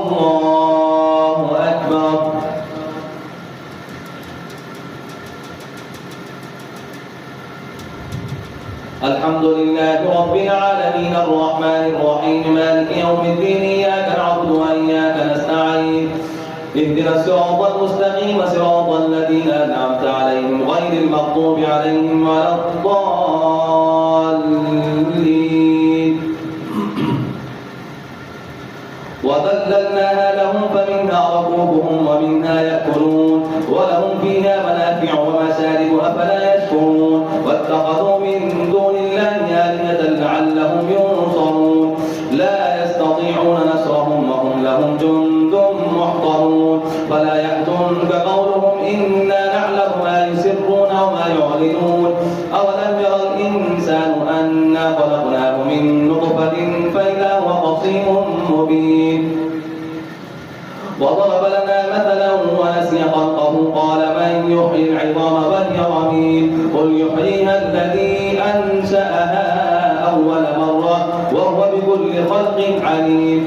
الله أكبر. الحمد لله رب العالمين الرحمن الرحيم مالك يوم الدين إياك نعبد وإياك نستعين اهدنا الصراط المستقيم صراط الذين أنعمت عليهم غير المغضوب عليهم ولا الضالين. وذللناها لهم فمنها ركوبهم ومنها يأكلون ولهم فيها منافع ومشارب أفلا يشكرون. واتخذوا من دون الله آلهة لعلهم ينصرون لا يستطيعون نصرهم وهم لهم جند محضرون. فلا يحزنك قولهم إنا نعلم ما يسرون وما يعلنون. أولم يرى الإنسان أنا خلقناه من نطفة فإذا هو خصيم مبين. وضرب لنا مثلا ونسي خلقه قال من يحيي العظام وهي رميم. قل يحييها الذي أنشأها أول مرة وهو بكل خلق عليم.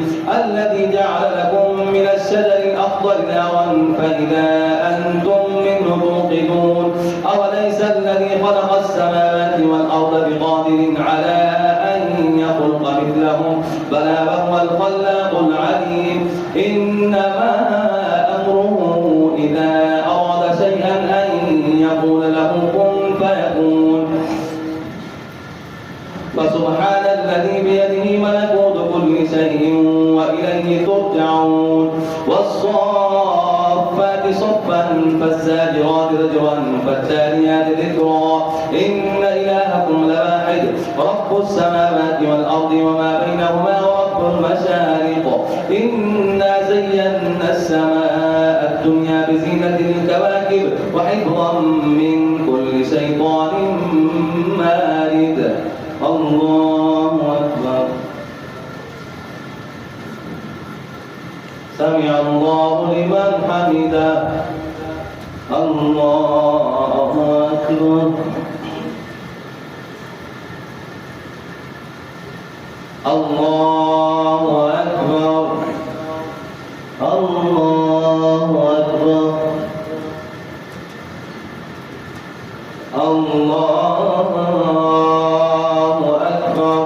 الذي جعل لكم من الشجر الأخضر نارا فإذا أنتم منه توقدون. أوليس الذي خلق السماوات والأرض بقادر على أن يخلق مثلهم بلى وهو الخلاق العليم. إنما أمره إذا أراد شيئا أن يقول له كن فيكون. فسبحان الذي بيده ملكوت كل شيء وإليه ترجعون. والصافات صفا فالزاجرات زجرا فالتاليات ذكرا. إن إلهكم لواحد رب السماوات والأرض وما بينهما ورب المشارق. إنا زينا السماء الدنيا بزينة الكواكب وحفظا من كل شيطان مارد. الله أكبر. سمع الله لمن حمده. الله أكبر. الله أكبر. الله أكبر. الله أكبر.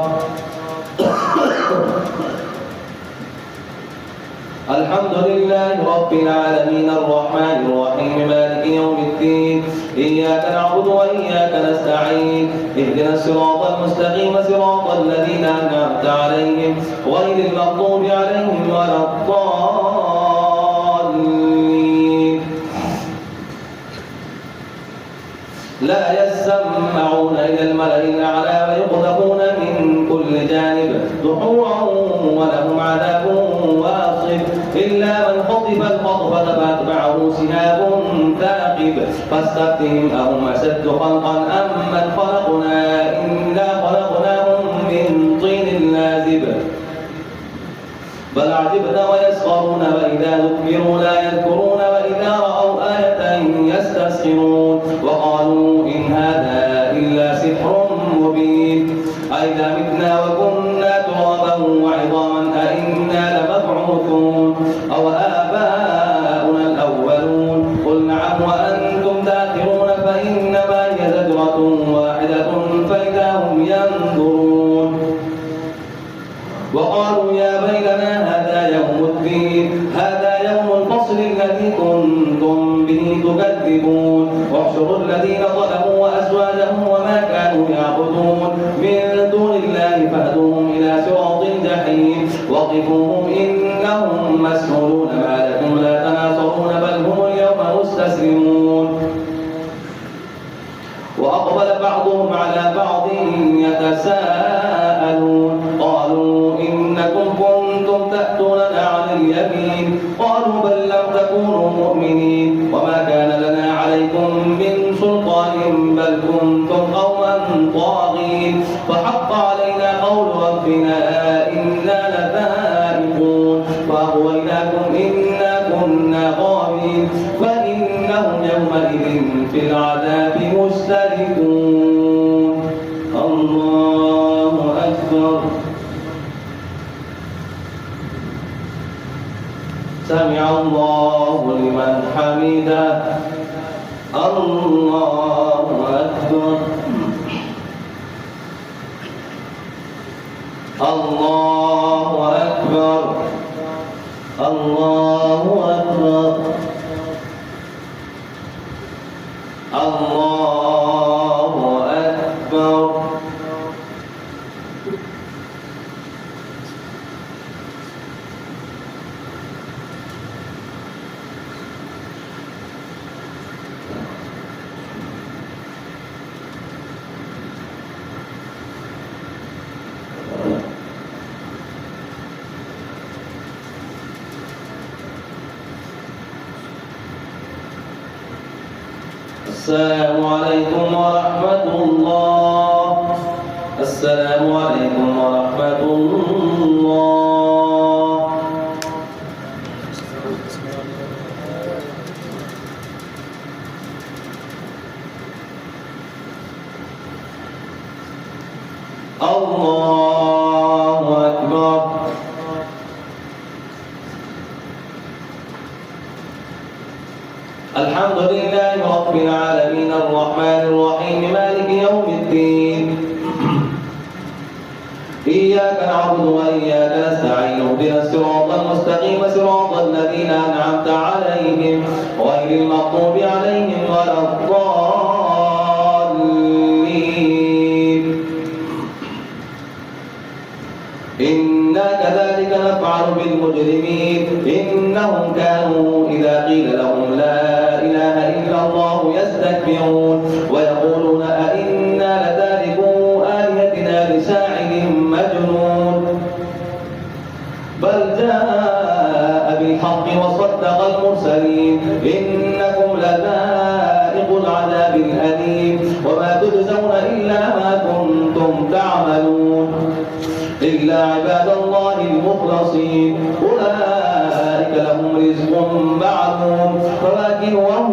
الحمد لله رب العالمين الرحمن الرحيم مالك يوم الدين إياك نعبد وإياك نستعين اهدنا الصراط المستقيم صراط الذين أنعمت عليهم غير المغضوب عليهم ولا الضالين. لا يسمعون إلى الملأ الأعلى ويقذفون من كل جانب دحورا ولهم عذاب واصب. إلا من خطف الخطفة فأتبعه شهاب ثاقب. فاستفتهم أهم أشد خلقا أم من خلقنا إنا خلقناهم من طين لازب. بل عجبت ويسخرون وإذا ذكروا لا يذكرون وإذا رأوا آية يستسخرون. وقالوا إن هذا إلا سحر مبين. أئذا متنا وكنا ترابا وعظاما أئنا لمبعوثون أو آباؤنا الأولون. قل نعم وأنتم داخرون فإنما هي زجرة واحدة فإذا هم ينظرون. وقالوا يا ويلنا هذا يوم الدين هذا يوم الفصل الذي كنتم به تكذبون. واحشروا الذين ظلموا وأزواجهم وما كانوا يعبدون من دون الله فاهدوهم إلى صراط الجحيم. وقفوهم إنهم مسؤولون ما لكم لا تناصرون بل هم اليوم مستسلمون. وأقبل بعضهم على بعض يتساءلون قالوا إنكم كنتم تأتوننا عن اليمين قالوا بل لم تكونوا مؤمنين وما كان لنا عليكم من سلطان بل كنتم قوما طاغين. فحق علينا قول ربنا إنا لذائقون. فأغويناكم إنا كنا غاوين. فإنهم يومئذ في العذاب مشتركون. الله أكبر. سمع الله لمن حمده الله أكبر الله أكبر الله أكبر الله أكبر السلام عليكم ورحمة الله السلام عليكم ورحمة الله الله أكبر الحمد لله رب العالمين الرحمن الرحيم مالك يوم الدين إياك نعبد وإياك نستعين اهدنا الصراط المستقيم صراط الذين أنعمت عليهم غير المغضوب عليهم ولا الضالين إنا كذلك نفعل بالمجرمين إنهم كانوا إذا قيل لهم لا إله إلا الله يستكبرون ويقولون أئنا لتاركو آلهتنا لشاعر مجنون بل جاء بالحق وصدق المرسلين إنكم لذائق العذاب الأليم وما تجزون إلا ما كنتم تعملون إلا عباد الله المخلصين أولئك لهم رزق معلوم فواكه وهم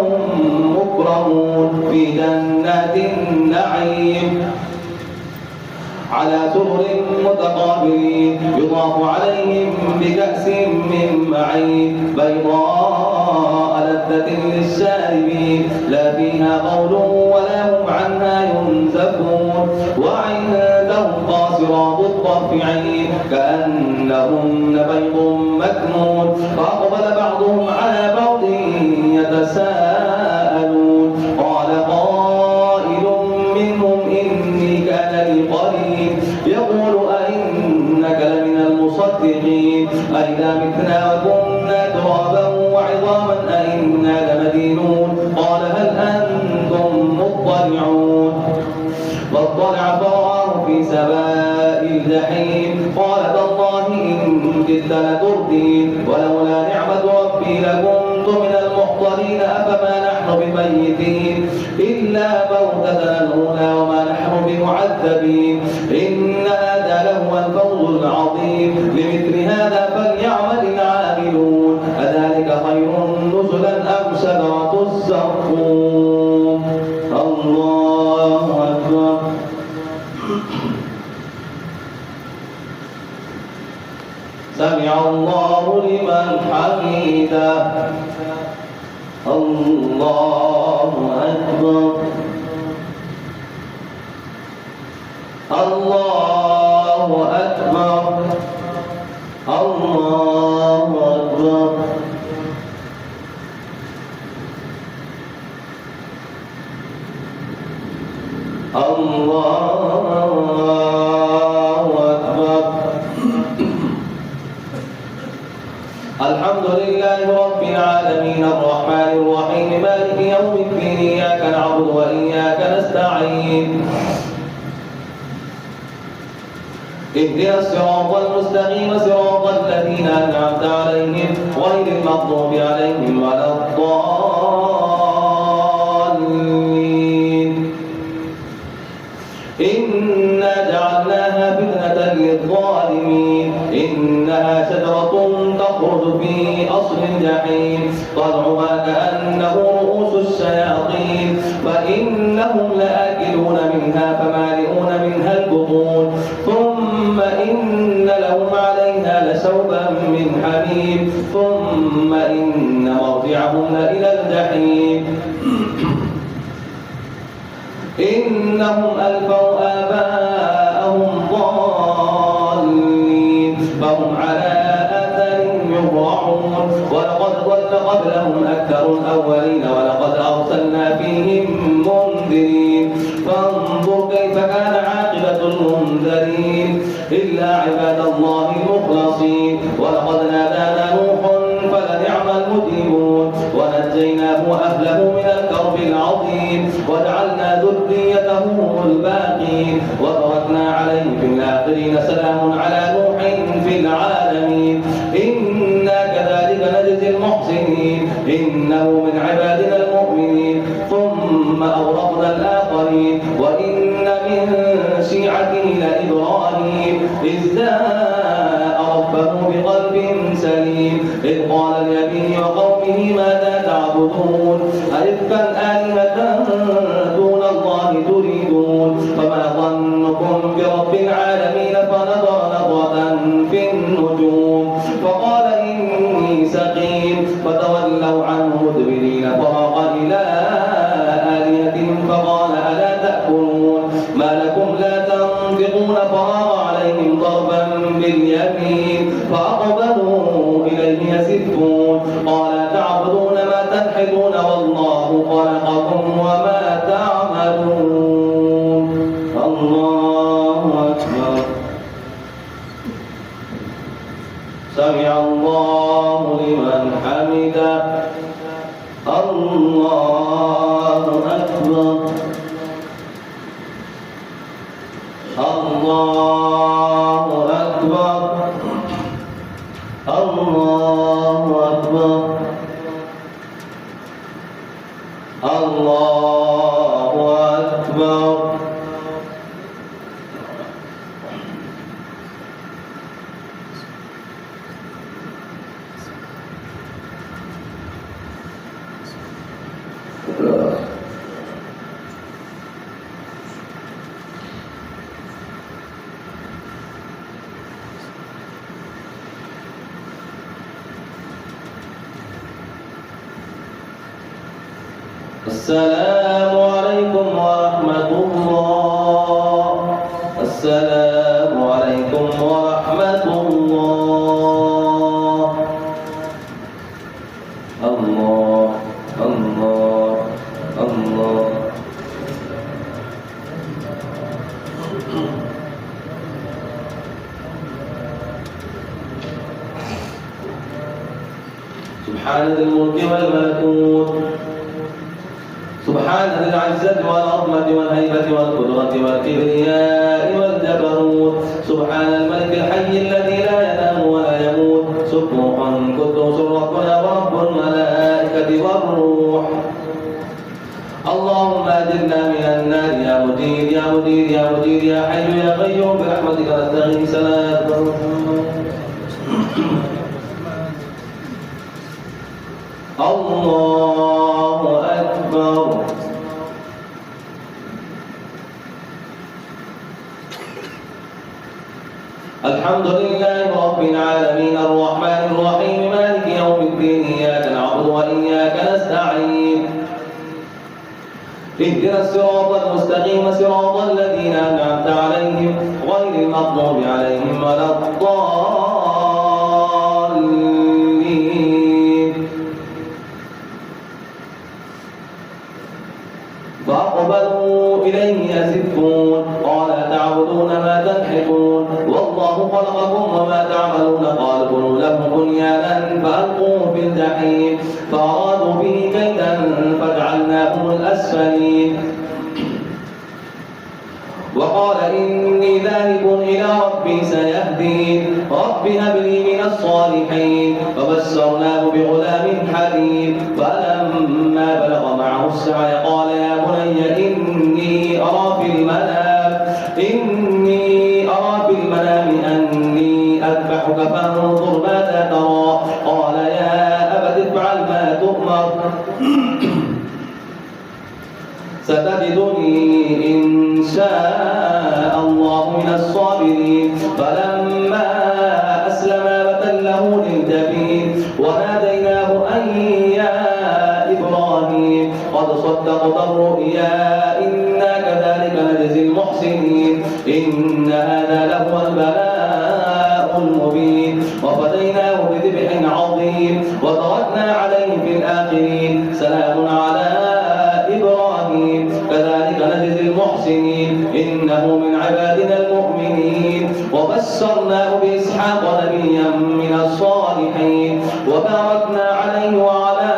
مكرمون في جنات النعيم على سرر متقابلين يطاف عليهم بكأس من معين بيضاء لذة للشاربين لا فيها قول ولا هم عنها ينزفون وعندهم قاصرات الطرف عين كأنهن بيض مكنون فأقبل بعضهم على بعض يتساءلون قال قائل منهم إني كان لي قرين يقول أئنك لمن المصدقين أئذا متنا وكنا ترابا وعظاما أئنا لمدينون قال هل أنتم مطلعون فاطلع فرآه في سواء الجحيم قال تالله إن كدت لتردين ولولا نعمة ربي لكنت من المحضرين أفما نحن بميتين إلا موتتنا الأولى وما نحن بمعذبين إن هذا لهو الفوز العظيم لمثل هذا فليعمل العاملون أذلك خير نزلا أم شجرة الزقوم الله أكبر سمع الله لمن حمده الله أكبر الله أكبر الله أكبر الله أكبر الحمد لله رب العالمين الرحمن الرحيم مالك يوم الدين إياك نعبد وإياك نستعين اهدنا الصراط المستقيم صراط الذين أنعمت عليهم غير المغضوب عليهم ولا الضالين إنا جعلناها فتنة للظالمين إنها شجرة تخرج في أصل الجحيم طلعها كأنه رؤوس الشياطين فإنهم لآكلون منها فمالئون منها البطون ثم إن لهم عليها سوبا من حميم ثم إن مرجعهم لإلى الجحيم إنهم ألفوا آباءهم ضالين فهم على آثارهم يهرعون ولقد ضل قبلهم أكثر الأولين ولقد أرسلنا فيهم منذرين فانظر كيف كان عاقبة المنذرين إلا عباد الله المخلصين ولقد نادانا نوح فلنعم المجيبون ونجيناه وأهله من الكرب العظيم وجعلنا ذريته هم الباقين وباركنا عليه في الآخرين سلام على نوح في العالمين إنا كذلك نجزي المحسنين إنه من عبادنا المؤمنين ثم أورثنا الآخرين وإن من شيعته لإبراهيم إذ جاء ربه بقلب سليم إذ قال لأبيه وقومه ماذا تعبدون أئفكا آلهة دون الله تريدون فما ظنكم برب العالمين فنظر نظرة في النجوم فقال إني سقيم فتولوا عنه مدبرين فراغ إلى آلهتهم فقال ألا تأكلون ما لكم لا تنطقون فراغ عليهم ضربا باليمين فأقبلوا إليه يزفون قال تعبدون ما تنحتون والله خلقكم وما تعملون الله أكبر سمع الله لمن حمده الله أكبر الله أكبر الله أكبر الله أكبر السلام عليكم ورحمة الله السلام عليكم ورحمة الله الله الله الله سبحان ذي الملك والملكوت سبحان ذي العزة والعظمة والهيبة والقدرة والكبرياء والجبروت سبحان الملك الحي الذي لا ينام ولا يموت سبوح قدوس ربنا ورب الملائكة والروح اللهم أجرنا من النار يا مجير يا مجير يا مجير يا حي يا قيوم برحمتك نستغيث لا الله أكبر الحمد لله رب العالمين الرحمن الرحيم مالك يوم الدين إياك نعبد وإياك نستعين اهدنا الصراط المستقيم صراط الذين أنعمت عليهم غير المغضوب عليهم ولا الضالين فأقبلوا إليه يزفون قال تعبدون ما تنحتون والله خلقكم وما تعملون قال بنوا له بنيانا فألقوه في الجحيم فأرادوا به كيدا فجعلناهم الأسفلين وقال إني ذاهب إلى ربي سيهدين رب هب لي من الصالحين فبشرناه بغلام حليم فلما بلغ معه السعي قال يا بني إني أرى في المنام أني أذبحك فانظر ماذا ترى قال يا أبت افعل ما تؤمر ستجدني إن شاء الله من الصابرين فلما أسلما وبشرناه بإسحاق نبيا من الصالحين وباركنا عليه وعلى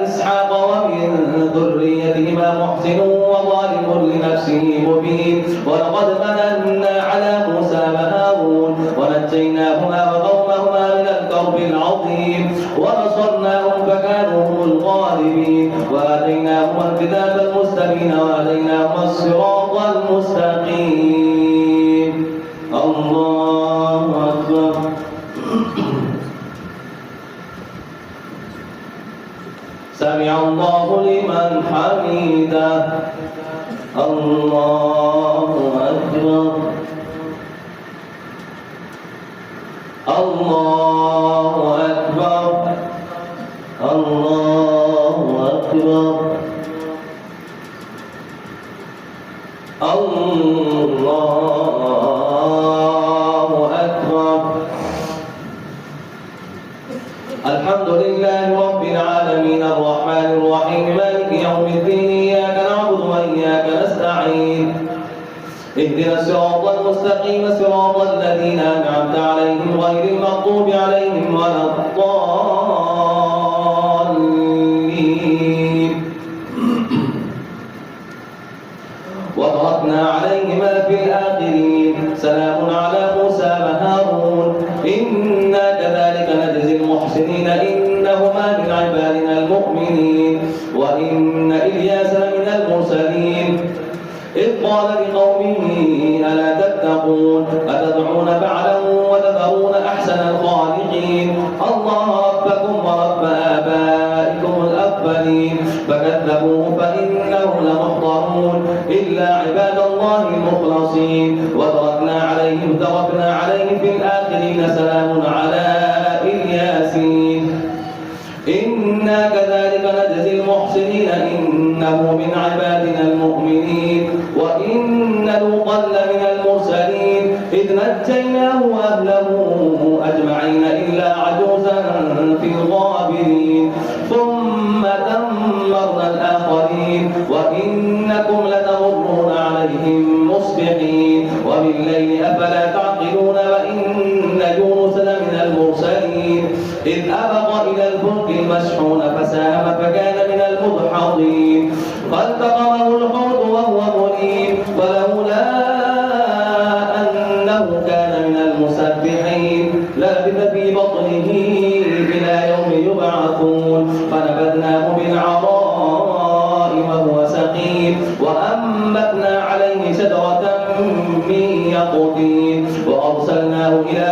إسحاق ومن ذريتهما محسن وظالم لنفسه مبين ولقد مننا على موسى وهارون ونجيناهما وقومهما من الكرب العظيم ونصرناهم فكانوا هم الغالبين وآتيناهما الكتاب المستبين وهديناهما الصراط المستقيم. الله أكبر. سمع الله لمن حمده. الله أكبر. الله أكبر. الله أكبر. الله أكبر. الحمد لله رب العالمين الرحمن الرحيم مالك يوم الدين إياك نعبد وإياك نستعين اهدنا الصراط المستقيم صراط الذين أنعمت عليهم غير المغضوب عليهم ولا الضالين. وتركنا عليهما في الآخرين سلام على موسى وهارون إنا كذلك نجزي المحسنين إنهما من عبادنا المؤمنين وإن إلياس لمن المرسلين إذ قال لقومه ألا تتقون أتدعون بعلا وتذرون أحسن الخالقين الله ربكم ورب آبائكم الأولين فكذبوه فإنهم لمحضرون إلا عباد الله المخلصين وتركنا عليه في الآخرين سلام على الياسين إنا كذلك نجزي المحسنين إنه من عبادنا المؤمنين وإن لوطا لمن المرسلين إذ نجيناه وأهله أجمعين إلا عجوزا في الغابرين ثم دمرنا الآخرين وإنكم لتمرون عليهم مصبحين وبالليل أفلا تعقلون وإن يونس لمن المرسلين إذ أبق إلى الفلك المشحون فساهم فكان من المدحضين فالتقمه الحوت وهو مليم ولولا أنه كان من المسبحين للبث في بطنه إلى يوم يبعثون فنبذناه بالعراء وهو سقيم وأنبتنا عليه شجرة من يقطين وأرسلناه إلى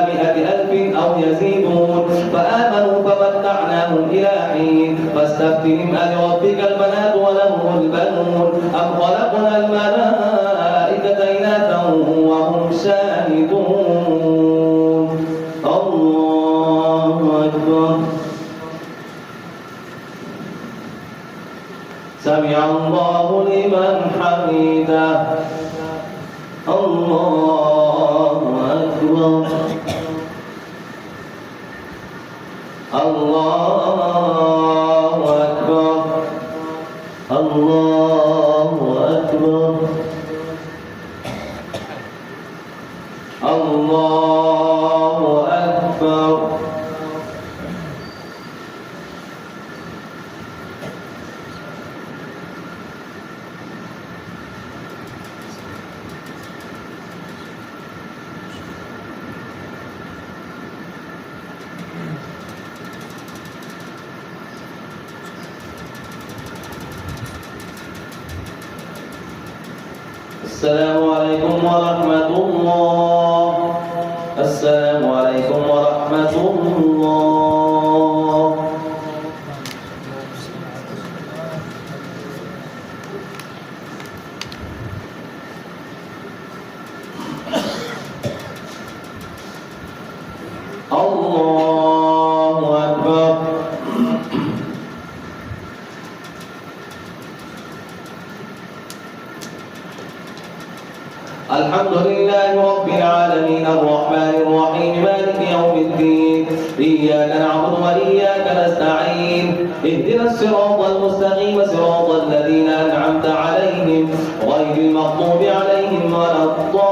100,000 أو يزيدون فآمنوا فمتعناهم إلى حين فاستفتهم ألربك البنات ولهم البنون أم خلقنا الملائكة إناثا وهم شاهدون. الله أكبر. سمع الله لمن حمده. الله أكبر. الله أكبر. الله أكبر. الله أكبر. السلام عليكم ورحمة الله. السلام عليكم ورحمة الله. الله أكبر. الحمد لله رب العالمين الرحمن الرحيم مالك يوم الدين إياك نعبد وإياك نستعين اهدنا الصراط المستقيم صراط الذين أنعمت عليهم غير المغضوب عليهم ولا الضالين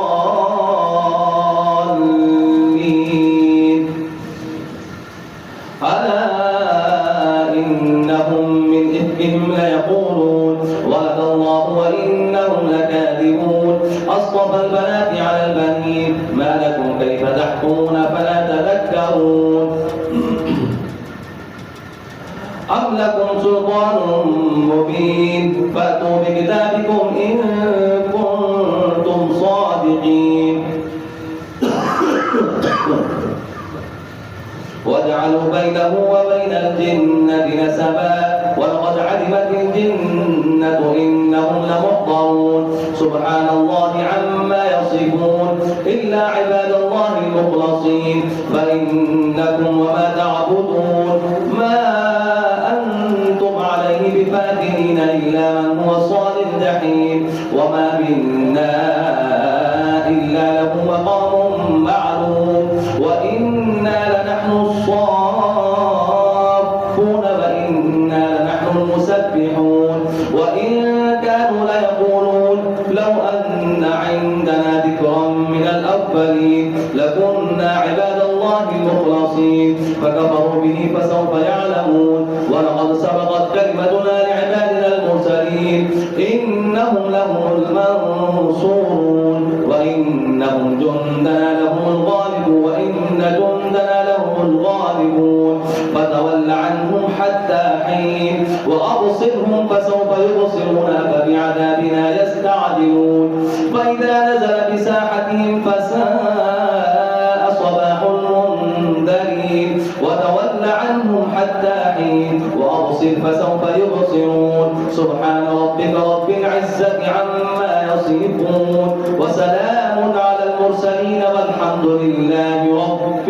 كيف تحكمون فلا تذكرون أم لكم سلطان مبين فأتوا بكتابكم إن كنتم صادقين وجعلوا بينه وبين الجنة نسبا ولقد علمت الجنة إنهم لمحضرون سبحان الله عما يصفون إلا عباد الله المخلصين فإنكم وما تعبدون ما أنتم عليه بفاتنين إلا من هو صال الجحيم وما منا إلا له مقام معلوم وإنا لنحن الصافون وإنا لنحن المسبحون وإن كانوا ليقولون لو أن عندنا ذكرا من الأولين لكنا عباد الله المخلصين فكفروا به فسوف يعلمون ولقد سبقت كلمتنا لعبادنا المرسلين إنهم لهم المنصورون وإنهم جندنا لهم الغالبون وإن جندنا لهم الغالبون فتول عنهم حتى حين وأبصرهم فسوف يبصرون فبعذابنا يستعجلون فإذا نزل بساحتهم فساء صباح المنذرين وتول عنهم حتى حين وأبصر فسوف يبصرون سبحان ربك رب العزة عما يصفون وسلام على المرسلين والحمد لله رب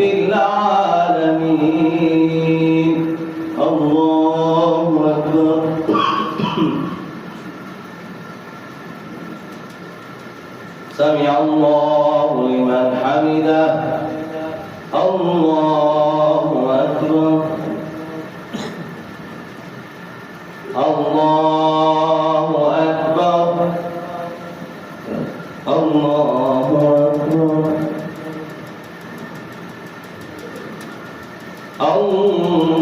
العالمين الله أكبر سمع الله لمن حمده الله أكبر الله أكبر الله أكبر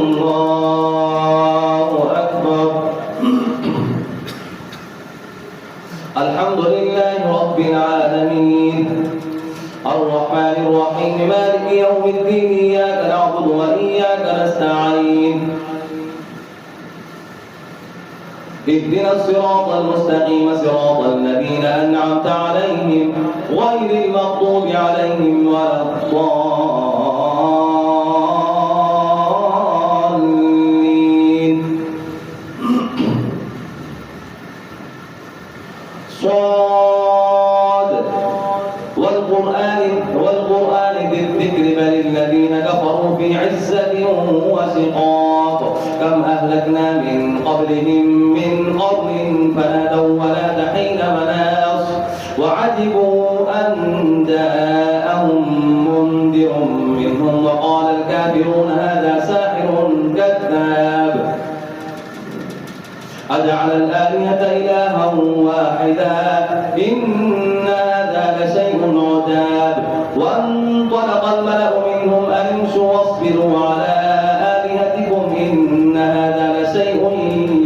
الله أكبر الحمد لله رب العالمين الرحمن الرحيم مالك يوم الدين إياك نعبد وإياك نستعين اهدنا الصراط المستقيم صراط الذين أنعمت عليهم غير المغضوب عليهم ولا الضالين صاد والقرآن بالذكر بل الذين كفروا في عزة وشقاق كم أهلكنا من قبلهم من قرن فنادوا ولا حين مناص وعجبوا أن جاءهم منذر منهم وقال الكافرون هذا ساحر كذاب أجعل الآلهة إلها واحدا إن هذا لشيء عجاب وانطلق الملأ منهم أن امشوا واصبروا على آلهتكم إن هذا لشيء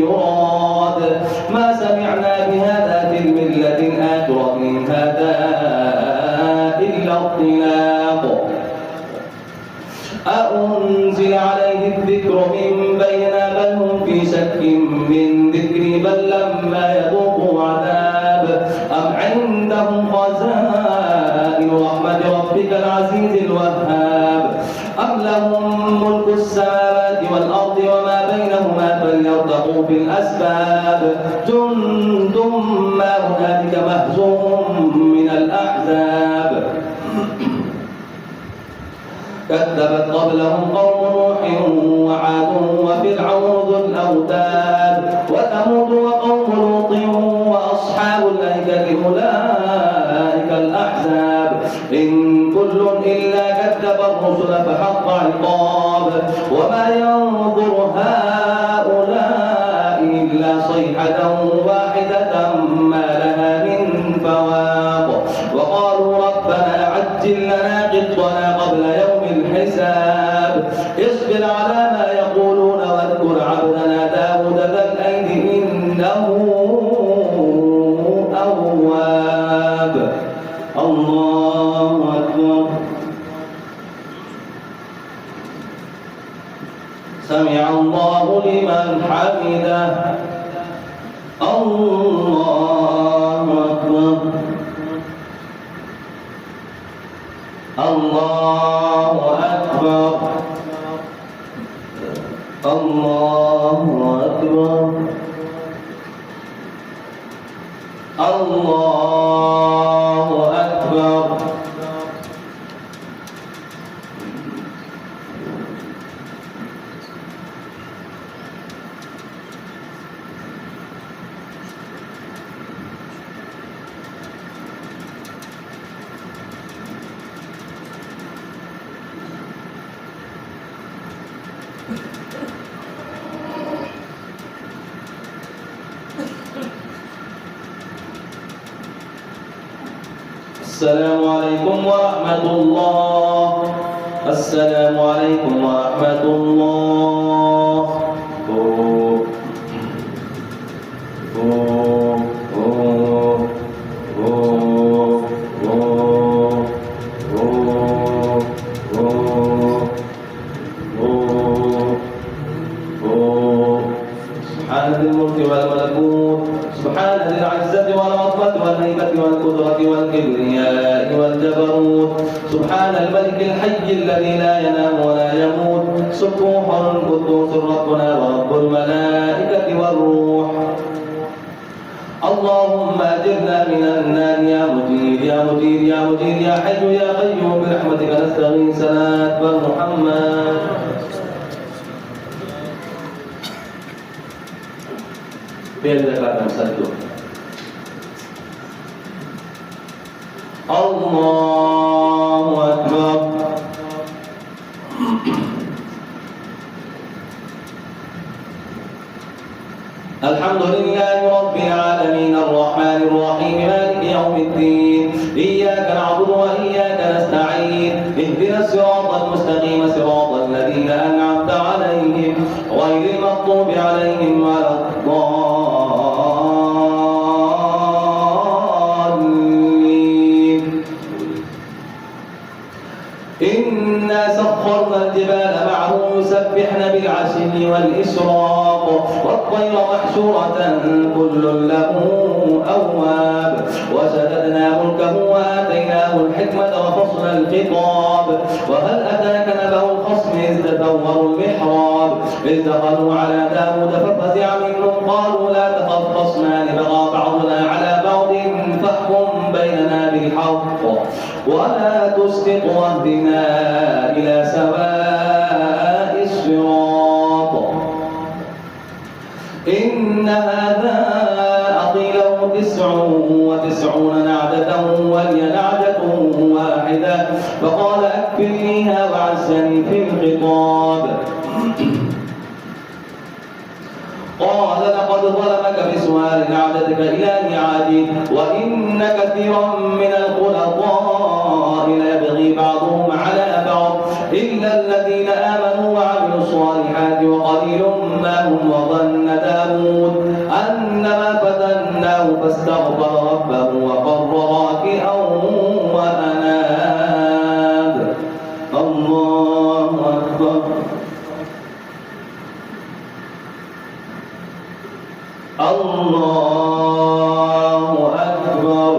يراد ما سمعنا بهذا في الملة الآخرة إن هذا إلا اختلاق أأنزل عليه الذكر من بيننا بل هم في شك من ذكري بل لما يذوقوا عذاب أم عندهم خزائن رحمة ربك العزيز الوهاب أم لهم ملك السماوات والأرض وما بينهما فليرتقوا في الأسباب جند ما هنالك مهزوم من الأحزاب كذبت قبلهم قوم نوح وعاد وفرعون ذو الأوتاد وثمود وقوم لوط وأصحاب الأيكة أولئك الأحزاب إن كل إلا كذب الرسل فحق عقاب وما ينظر هؤلاء إلا صيحة واحدة ما لها من فواق وقالوا ربنا عجل لنا قطنا قبل يوم الحساب اصبر على ما يقولون واذكر عبدنا داود ذا الأيد إنه أواب الله أكبر سمع الله لمن حمده الله أكبر الله أكبر الله أكبر الله أكبر السلام عليكم ورحمة الله. السلام عليكم ورحمة الله. سبحان ذي الملك والملكوت، سبحان ذي العزة والعظمة والهيبة والقدرة والكبرياء والجبروت، سبحان الملك الحي الذي لا ينام ولا يموت، سبوح قدوس ربنا ورب الملائكة والروح. اللهم أجرنا من النار يا مجير يا مجير يا مجير يا حي يا قيوم برحمتك نستغيث صلاة محمد. Biarlah satu. Allahu Akbar. Alhamdulillahi Rabbil Alamin Ar-Rahmanir Rahim Maliki Yawmiddin. Iyyaka na'budu wa iyyaka nasta'in. Ihdinas siratal mustaqim siratal ladzina an'amta 'alaihim ghairil maghdubi 'alaihim waladdallin. إنا سخرنا الجبال معه يسبحن بالعشي والإشراق والطير محشورة كل له أواب وشددنا ملكه وآتيناه الحكمة وفصل الخطاب وهل أتاك نبأ الخصم إذ تسوروا المحراب إذ دخلوا على داود ففزع منهم قالوا لا تخف خصمان بغى بعضنا على بعض فاحكم بيننا بالحق ولا تسقط واهدنا إلى سواء الصراط. إن هذا أخي له 99 نعجة ولي نعجة واحدة فقال أكفلنيها وعزني في الخطاب. قال لقد ظلمك بسؤال نعجتك إلى نعاجه وإن كثيرا من الخلطاء ليبغي بعضهم على بعض إلا الذين آمنوا وعملوا الصالحات وقليل ما هم وظن داود أنما فتناه فاستغفر ربه وقر راكعا وأناب. الله أكبر. الله أكبر.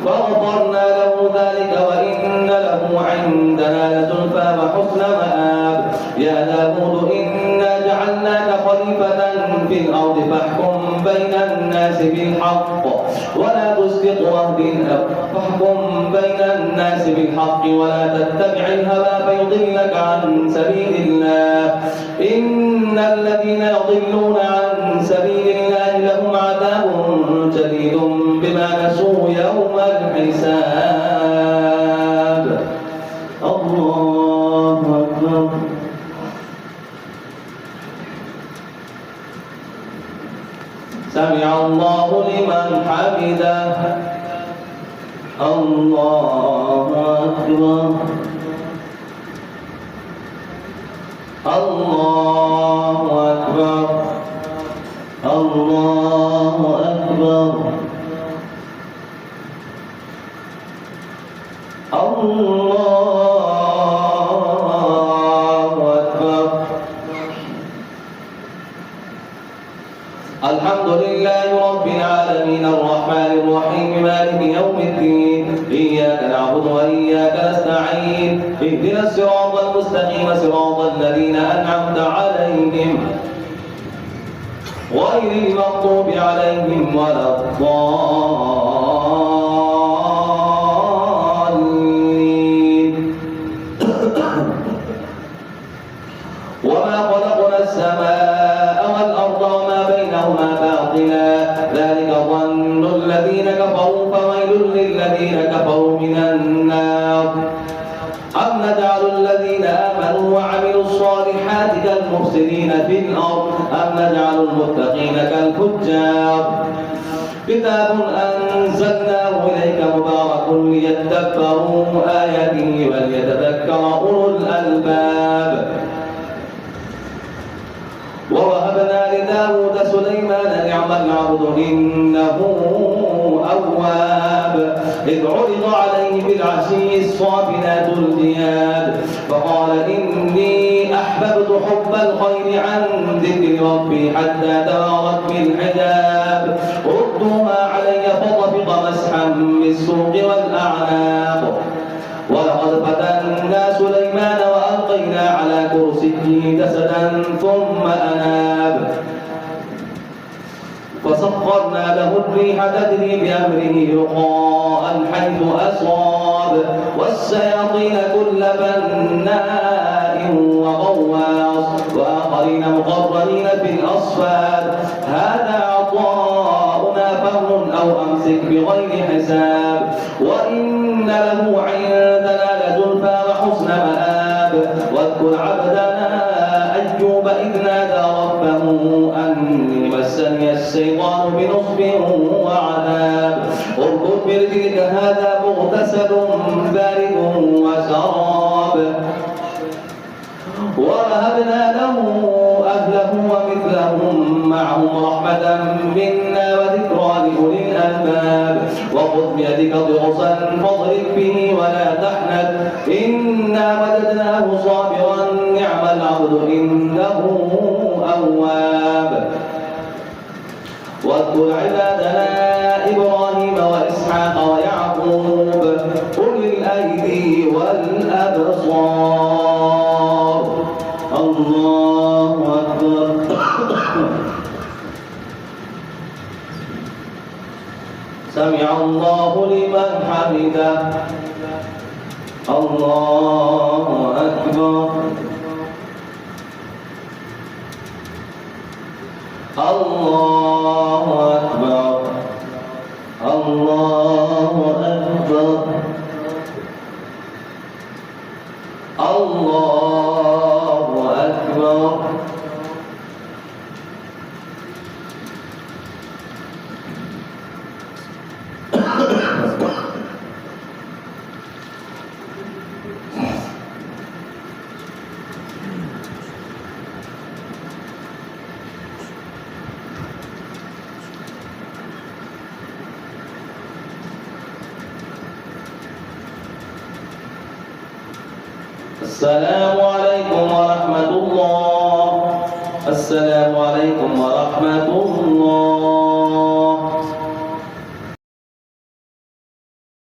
وغفرنا له ذلك وإن له عندنا لزلفى وحسن مآب. يا داود إنا جعلناك خليفة في الأرض فاحكم بين الناس بالحق ولا تسقط واهدنا فاحكم بين الناس بالحق ولا تتبع الهوى فيضلك عن سبيل الله. إن الذين يضلون عن سبيل الله لهم عذاب شديد بما نسوا يوم الحساب. الله أكبر. سمع الله لمن حمده. الله أكبر. الله أكبر. الله أكبر. الله أكبر. نستعين اهدنا الصراط المستقيم صراط الذين أنعمت عليهم غير المغضوب عليهم ولا الضالين وما خلقنا السماء والأرض وما بينهما باطلا ذلك ظن الذين كفروا فويل للذين كفروا من النار أم نجعل الذين آمنوا وعملوا الصالحات كالمفسدين في الأرض أم نجعل المتقين كالفجار كتاب أنزلناه إليك مبارك ليدبروا آياته وليتذكر أولو الألباب ووهبنا لداود سليمان نعم العبد إنه أواب إذ عرض عليه بالعشي الصافنات الجياد فقال إني أحببت حب الخير عن ذكر ربي حتى توارت بالحجاب ردوها علي فطفق مسحا بالسوق والأعناق ولقد فتنا سليمان وألقينا على كرسيه جسدا ثم أناب فسخرنا له الريح تجري بأمره رخاء حيث أصاب والشياطين كل بناء وغواص وآخرين مقرنين في الأصفاد هذا عطاؤنا فامنن أو أمسك بغير حساب وإن له عندنا لزلفى وحسن مآب واذكر عبدنا أيوب إذ نادى ربه أني مسني الشيطان بنصب وعذاب اركض برجلك هذا مغتسل بارد وشراب ووهبنا له أهله ومثلهم معهم رحمة منا وذكرى لأولي الألباب وخذ بيدك ضغصا فاضرب به ولا تحنث إنا وجدناه صابرا نعم العبد إنه أواب واذكر عبادنا إبراهيم وإسحاق ويعقوب أولي الأيدي والأبصار الله أكبر سمع الله لمن حمده الله أكبر الله أكبر الله أكبر الله أكبر السلام عليكم ورحمة الله السلام عليكم ورحمة الله